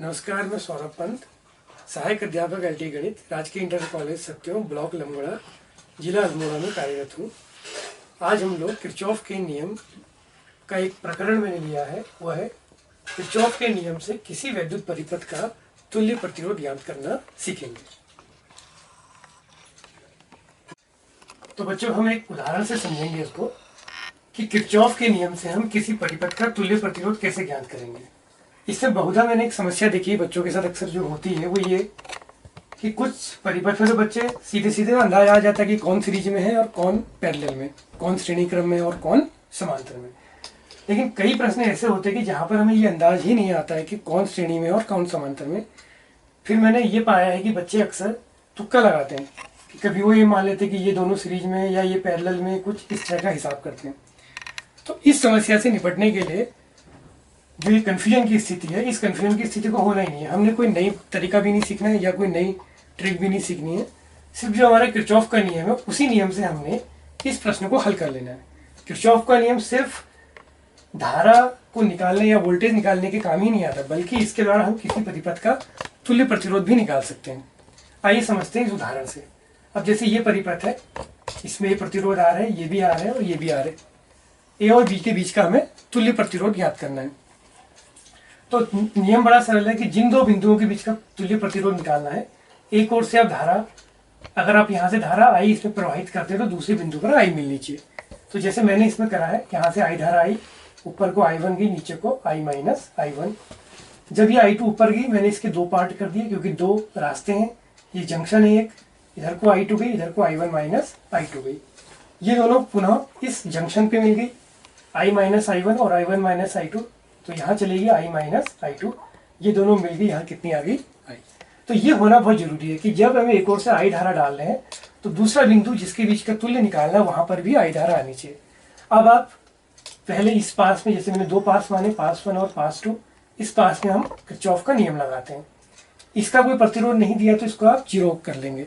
नमस्कार, मैं सौरभ पंत, सहायक अध्यापक एलटी गणित, राजकीय इंटर कॉलेज सत्यों, ब्लॉक लमगड़ा, जिला अल्मोड़ा में कार्यरत हूँ। आज हम लोग किरचॉफ के नियम का एक प्रकरण मैंने लिया है, वह है किरचॉफ के नियम से किसी वैद्युत परिपथ का तुल्य प्रतिरोध ज्ञात करना सीखेंगे। तो बच्चों, हम एक उदाहरण से समझेंगे इसको कि किरचॉफ के नियम से हम किसी परिपथ का तुल्य प्रतिरोध कैसे ज्ञात करेंगे। इससे बहुधा मैंने एक समस्या देखी है बच्चों के साथ अक्सर जो होती है वो ये कि कुछ परिपथ में तो बच्चे सीधे सीधे अंदाजा आ जाता है कि कौन सीरीज में है और कौन पैरेलल में, कौन श्रेणी क्रम में और कौन समांतर में। लेकिन कई प्रश्न ऐसे होते हैं कि जहाँ पर हमें ये अंदाज ही नहीं आता है कि कौन श्रेणी में और कौन समांतर में। फिर मैंने ये पाया है कि बच्चे अक्सर तुक्का लगाते हैं कि कभी वो ये मान लेते हैं कि ये दोनों सीरीज में या ये पैरेलल में, कुछ इस तरह का हिसाब करते हैं। तो इस समस्या से निपटने के लिए जो ये कन्फ्यूजन की स्थिति है, इस कन्फ्यूजन की स्थिति को होना ही नहीं है। हमने कोई नई तरीका भी नहीं सीखना है या कोई नई ट्रिक भी नहीं सीखनी है। सिर्फ जो हमारा किरचॉफ का नियम है उसी नियम से हमने इस प्रश्न को हल कर लेना है। किरचॉफ का नियम सिर्फ धारा को निकालने या वोल्टेज निकालने के काम ही नहीं आता, बल्कि इसके द्वारा हम किसी परिपथ का तुल्य प्रतिरोध भी निकाल सकते हैं। आइए समझते हैं इस उदाहरण से। अब जैसे ये परिपथ है, इसमें ये प्रतिरोध आ रहा है, ये भी आ रहा है और ये भी आ रहा है। ए और बी के बीच का हमें तुल्य प्रतिरोध ज्ञात करना है। तो नियम बड़ा सरल है कि जिन दो बिंदुओं के बीच का तुल्य प्रतिरोध निकालना है, एक ओर से आप धारा, अगर आप यहाँ से धारा आई इसमें प्रवाहित करते हैं तो दूसरे बिंदु पर आई मिलनी चाहिए। तो जैसे मैंने इसमें करा है, यहाँ से आई धारा आई, ऊपर को I1 गई, नीचे को I माइनस I1। जब ये I2 ऊपर गई, मैंने इसके दो पार्ट कर दिए क्योंकि दो रास्ते हैं, ये जंक्शन है एक, इधर को I2 गई, इधर को I1 माइनस I2 गई। ये दोनों पुनः इस जंक्शन पे मिल गई, I माइनस I1 और I1 माइनस I2। तो यहाँ चलेगी I माइनस I2, ये दोनों मिल गई, यहाँ कितनी आ गई I। तो ये होना बहुत जरूरी है कि जब हमें एक ओर से I धारा डाल रहे हैं तो दूसरा बिंदु जिसके बीच का तुल्य निकालना है वहां पर भी I धारा आनी चाहिए। अब आप पहले इस पास में, जैसे मैंने दो पास माने, पास 1 और पास 2, इस पास में हम किरचॉफ का नियम लगाते हैं। इसका कोई प्रतिरोध नहीं दिया तो इसको आप 0 कर लेंगे,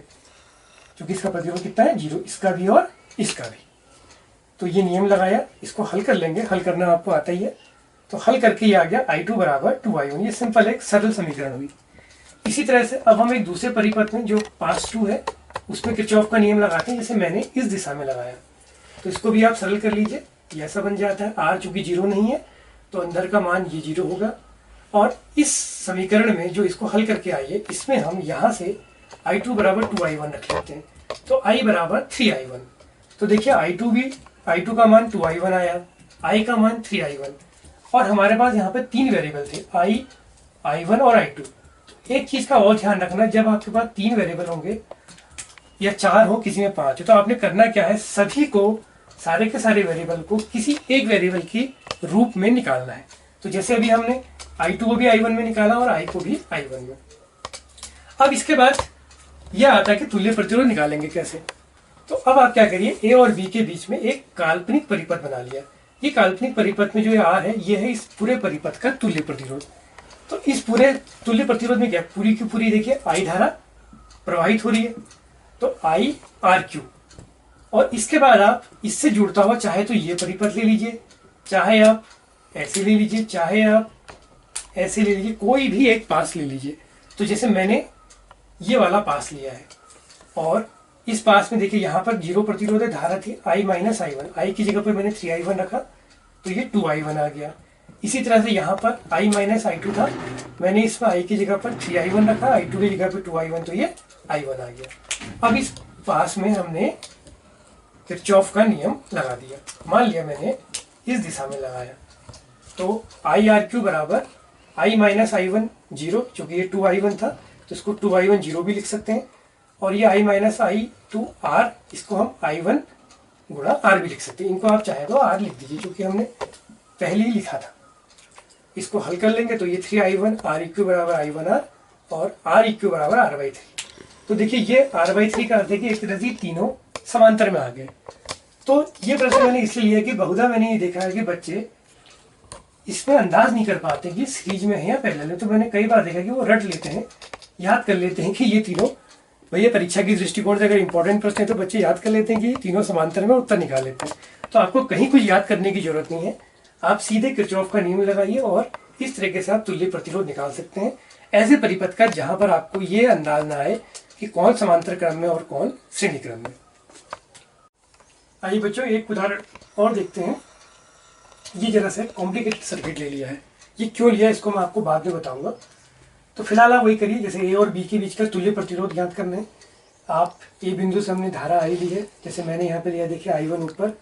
क्योंकि इसका प्रतिरोध कितना है, 0, इसका भी और इसका भी। तो ये नियम लगाया, इसको हल कर लेंगे, हल करना आपको आता ही है। तो हल करके ये आ गया I2 बराबर 2I1। ये सिंपल एक सरल समीकरण हुई। इसी तरह से अब हम एक दूसरे परिपथ में जो पास 2 है उसमें किरचॉफ का नियम लगाते हैं, जैसे मैंने इस दिशा में लगाया। तो इसको भी आप सरल कर लीजिए, ये ऐसा बन जाता है, R चूंकि 0 नहीं है तो अंदर का मान ये 0 होगा। और इस समीकरण में जो इसको हल करके आई है, इसमें हम यहाँ से I2 बराबर 2I1 रख लेते हैं। तो I बराबर 3I1। तो देखिए I2 का मान 2I1 आया, I का मान 3I1, और हमारे पास यहाँ पे 3 वेरिएबल थे, I1 और I2। तो एक चीज का और ध्यान रखना, जब आपके पास 3 वेरिएबल होंगे या 4 हो, किसी में 5 हो, तो आपने करना क्या है, सभी को, सारे के सारे वेरिएबल को किसी एक वेरिएबल की रूप में निकालना है। तो जैसे अभी हमने I2 को भी I1 में निकाला और I को भी I1 में। अब इसके बाद यह आता है कि तुल्य प्रतिरोध निकालेंगे कैसे। तो अब आप क्या करिए, ए और बी के बीच में एक काल्पनिक परिपथ बना लिया। ये काल्पनिक परिपथ में जो R है, ये है इस पूरे परिपथ का तुल्य प्रतिरोध। तो इस पूरे तुल्य प्रतिरोध में क्या, पूरी की पूरी देखिए I धारा प्रवाहित हो रही है, तो IRQ। और इसके बाद आप इससे जुड़ता हुआ चाहे तो ये परिपथ ले लीजिए, चाहे आप ऐसे ले लीजिए, चाहे आप ऐसे ले लीजिए, कोई भी एक पास ले लीजिए। तो जैसे मैंने ये वाला पास लिया है, और इस पास में देखिए यहाँ पर 0 प्रतिरोध है, धारा थी I माइनस I1, I की जगह पर मैंने 3I1 रखा तो ये 2I1 आ गया। इसी तरह से यहाँ पर I माइनस I2 था, मैंने इसमें I की जगह पर 3I1 रखा, I2 की जगह पर 2I1, तो ये I1 आ गया। अब इस पास में हमने किरचॉफ का नियम लगा दिया। मान लिया मैंने इस दिशा में लगाया, तो IRQ बराबर I माइनस I1 0, चूंकि ये 2I1 था तो इसको 2I1 0 भी लिख सकते हैं, और ये I माइनस I2 R, इसको हम I1 गुणा R भी लिख सकते हैं। इनको आप चाहे तो R लिख दीजिए, क्योंकि हमने पहले ही लिखा था। इसको हल कर लेंगे तो ये 3I1 REQ बराबर I1R और REQ बराबर R/3। तो देखिए ये R/3 का अर्थ है कि एक तरह से तीनों समांतर में आ गए। तो ये प्रश्न मैंने इसलिए लिया कि बहुधा मैंने ये देखा है कि बच्चे इसमें अंदाज नहीं कर पाते कि सीरीज में है या पैरेलल में। तो मैंने कई बार देखा कि वो रट लेते हैं, याद कर लेते हैं कि ये तीनों, भैया परीक्षा की दृष्टिकोण से अगर इंपॉर्टेंट प्रश्न है तो बच्चे याद कर लेते हैं कि तीनों समांतर में, उत्तर निकाल लेते हैं। तो आपको कहीं कुछ याद करने की जरूरत नहीं है, आप सीधे किरचॉफ का नियम लगाइए और इस तरीके से आप तुल्य प्रतिरोध निकाल सकते हैं ऐसे परिपथ का जहां पर आपको ये अंदाज ना आए कि कौन समांतर क्रम में और कौन श्रेणी क्रम में। आइए बच्चों एक उदाहरण और देखते हैं। ये जरा सा कॉम्प्लिकेटेड सर्किट ले लिया है, ये क्यों लिया इसको मैं आपको बाद में बताऊंगा। तो फिलहाल आप वही करिए, जैसे ए और बी के बीच का तुल्य प्रतिरोध ज्ञात करना है। आप ए बिंदु से हमने धारा आई ली है, जैसे मैंने यहाँ पे लिया, देखिए I1 ऊपर,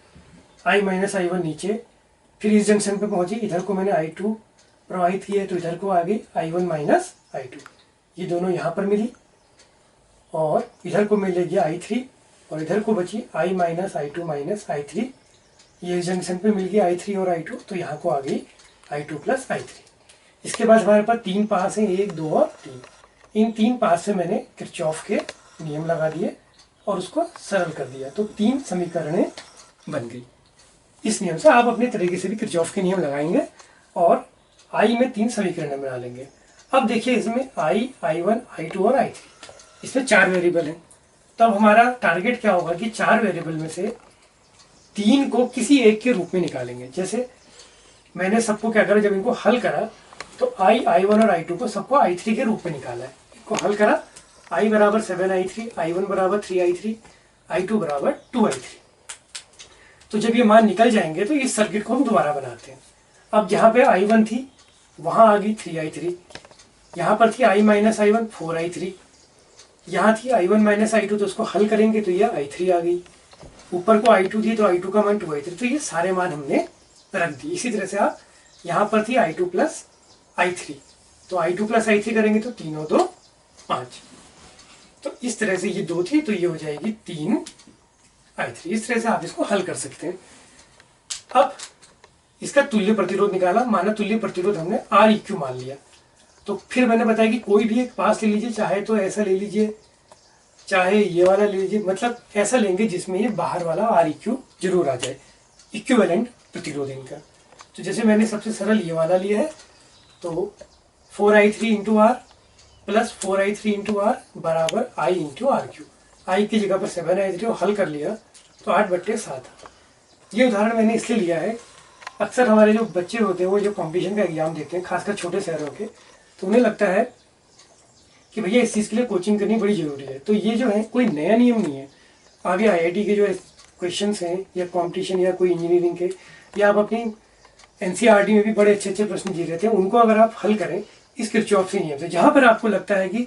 I माइनस I1 नीचे, फिर इस जंक्शन पे पहुंची, इधर को मैंने I2 प्रवाहित किया तो इधर को आ गई I1 माइनस I2, ये दोनों यहाँ पर मिली, और इधर को मिलेगी I3 और इधर को बची I minus I2 minus I3, ये इस जंक्शन पे मिल गई I3 और I2, तो यहाँ को आ गई I2 प्लस I3। इसके बाद हमारे पास 3 पास हैं, 1 2 और 3। इन 3 पास से मैंने किरचॉफ के नियम लगा दिए और उसको सरल कर दिया, तो 3 समीकरणें बन गई। इस नियम से आप अपने तरीके से भी किरचॉफ के नियम लगाएंगे और I में 3 समीकरण बना लेंगे। अब देखिए इसमें I, I1, I2 और I3, इसमें 4 वेरिएबल हैं। तब हमारा टारगेट क्या होगा कि 4 वेरिएबल में से 3 को किसी एक के रूप में निकालेंगे। जैसे मैंने सबको क्या करा, जब इनको हल करा तो I, I1 और I2 को सबको I3 के रूप में निकाला है। इनको हल करा, I बराबर 7I3, I1 बराबर 3I3, I2 बराबर 2I3। तो जब ये मान निकल जाएंगे तो इस सर्किट को हम दोबारा बनाते हैं। अब जहाँ पे I1 थी वहाँ आ गई 3I3, यहाँ पर थी I माइनस I1 4I3, यहाँ थी I1 माइनस I2, तो उसको हल करेंगे तो ये I3 आ गई। ऊपर को I2 थी तो I2 का मान 2I3, तो ये सारे मान हमने रख दिए। इसी तरह से आप यहाँ पर थी I2 प्लस I3, तो I2 प्लस I3 करेंगे तो 3 और 2 5, तो इस तरह से ये 2 थी तो ये हो जाएगी 3I3। इस तरह से आप इसको हल कर सकते हैं। अब इसका तुल्य प्रतिरोध निकाला, माना तुल्य प्रतिरोध हमने Req मान लिया, तो फिर मैंने बताया कि कोई भी एक पास ले लीजिए, चाहे तो ऐसा ले लीजिए चाहे ये वाला ले लीजिए, मतलब ऐसा लेंगे जिसमें ये बाहर वाला Req जरूर आ जाए, इक्विवेलेंट प्रतिरोध इनका। तो जैसे मैंने सबसे सरल ये वाला लिया है, तो 4I3 into R plus 4I3 into R बराबर I इंटू RQ। I की जगह पर 7I3 और हल कर लिया तो 8/7। ये उदाहरण मैंने इसलिए लिया है, अक्सर हमारे जो बच्चे होते हैं वो जो कंपटीशन का एग्जाम देते हैं, खासकर छोटे शहरों के, तो उन्हें लगता है कि भैया इस चीज़ के लिए कोचिंग करनी बड़ी ज़रूरी है। तो ये जो है कोई नया नियम नहीं है। आगे IIT के जो क्वेश्चंस हैं या कंपटीशन या कोई इंजीनियरिंग के, या आप अपनी NCERT में भी बड़े अच्छे अच्छे प्रश्न दिए रहते हैं, उनको अगर आप हल करें इस किरचॉफ के नियम से, जहाँ पर आपको लगता है कि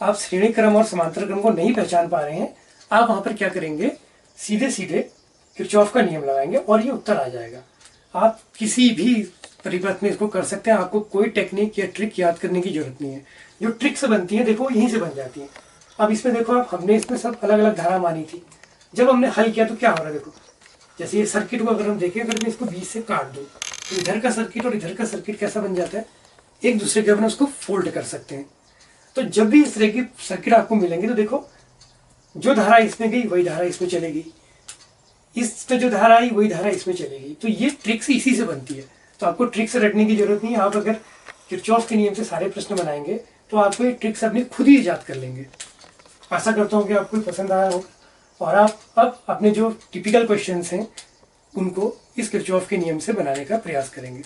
आप श्रेणी क्रम और समांतर क्रम को नहीं पहचान पा रहे हैं, आप वहाँ पर क्या करेंगे, सीधे सीधे किरचॉफ का नियम लगाएंगे और ये उत्तर आ जाएगा। आप किसी भी परिपथ में इसको कर सकते हैं, आपको कोई टेक्निक या ट्रिक याद करने की जरूरत नहीं है। जो ट्रिक से बनती है देखो यहीं से बन जाती है। अब इसमें देखो आप, हमने इसमें सब अलग अलग धारा मानी थी, जब हमने हल किया तो क्या हो रहा है देखो, जैसे ये सर्किट को अगर हम देखें, अगर मैं इसको बीच से काट दूँ तो इधर का सर्किट और इधर का सर्किट कैसा बन जाता है, एक दूसरे के अपने उसको फोल्ड कर सकते हैं। तो जब भी इस तरह की सर्किट आपको मिलेंगे तो देखो जो धारा इसमें गई वही धारा इसमें चलेगी, इस पे जो धारा आई वही धारा इसमें चलेगी। तो ये ट्रिक्स इसी से बनती है, तो आपको ट्रिक्स से रटने की जरूरत नहीं है। आप अगर किरचॉफ के नियम से सारे प्रश्न बनाएंगे तो आपको ये ट्रिक्स अपनी खुद ही ईजाद कर लेंगे। आशा करता हूँ कि आपको पसंद आया हो और आप अब अपने जो टिपिकल क्वेश्चंस हैं उनको इस किरचॉफ के नियम से बनाने का प्रयास करेंगे।